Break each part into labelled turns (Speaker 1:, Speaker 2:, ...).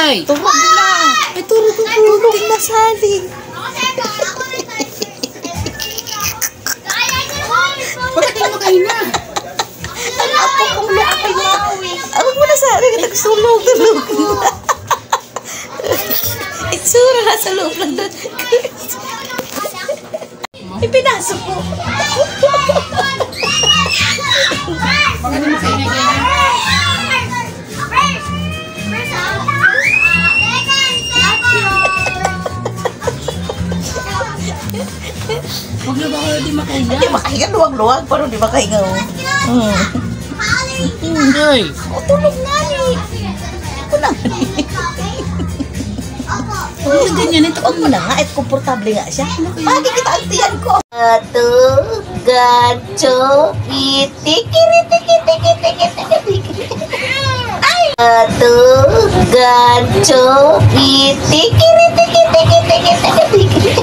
Speaker 1: Ay!
Speaker 2: Tulog na. Ay, tulog na saling.
Speaker 1: Bakit kayo kayo na?
Speaker 2: Ang apo kong lakay na. Huwag mo na saling. Nagsulog. Tulog na. Itsura na sa loob lang doon. Ipinasok ko.
Speaker 1: Bakit mo kayo na kayo na? Huwag na ba kayo di makahinga?
Speaker 2: Hindi makahinga. Luwag-luwag. Pero di makahinga.
Speaker 1: Ay!
Speaker 2: O, tulog na eh. Ako na.
Speaker 1: Huwag ganyan ito.
Speaker 2: Huwag mo na nga. At komportable nga siya. Bakit kita antiyan ko? Atu, gacho, iti-kiri-tiki-tiki-tiki-tiki-tiki. Atu, gacho, iti-kiri-tiki-tiki-tiki-tiki-tiki.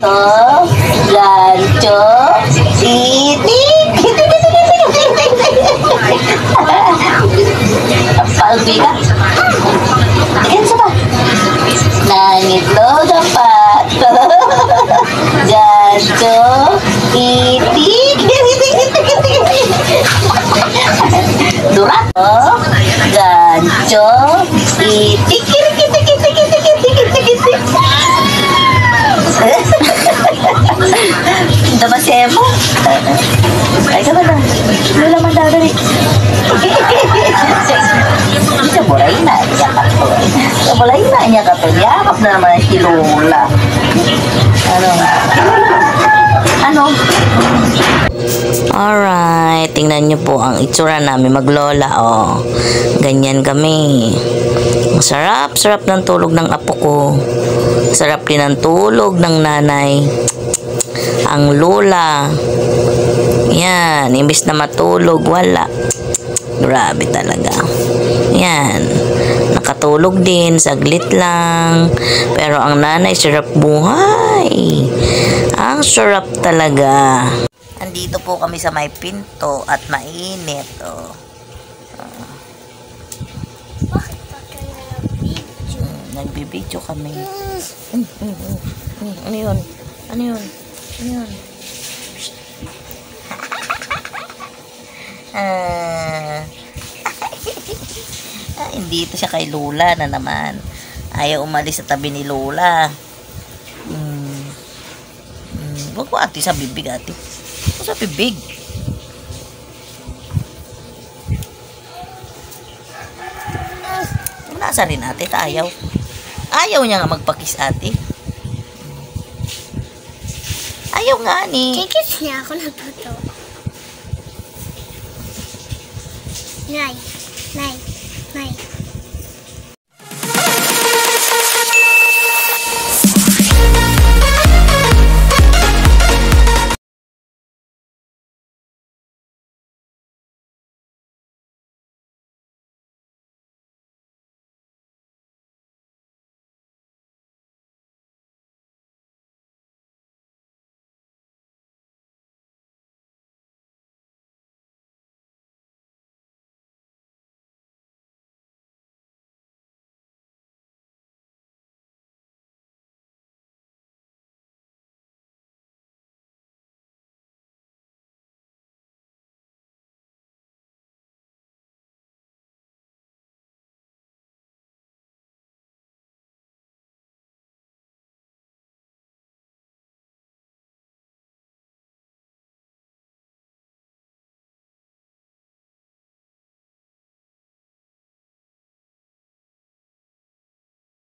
Speaker 2: Atu, gacho, iti-kiri-tiki-tiki-tiki-tiki. Palbi ka? Ikan siapa? Langit lo dapat gaco itik durat lo gaco itik dapat sebo ay ka ba na lula mandadari bisa boray na niya kato boray na niya kato yakap na naman si Lola ano alright, tingnan nyo po ang itsura namin maglola ganyan kami sarap ng tulog ng apo ko sarap din ang tulog ng nanay ang lola yan, imbis na matulog wala grabe talaga yan, nakatulog din saglit lang pero ang nanay sarap buhay ang sarap talaga. Andito po kami sa may pinto at mainit nagbibidyo kami ano yun? Ano yun? Ano yun? Hindi ito siya kay Lola na naman. Ayaw umalis sa tabi ni Lola. Huwag ko ate sa bibig ate. Huwag sa bibig. Nasa rin ate. Ayaw. Ayaw niya nga magpakis ate. Ayaw nga ni.
Speaker 3: Kikis niya ako ng toto. Nay. Nay.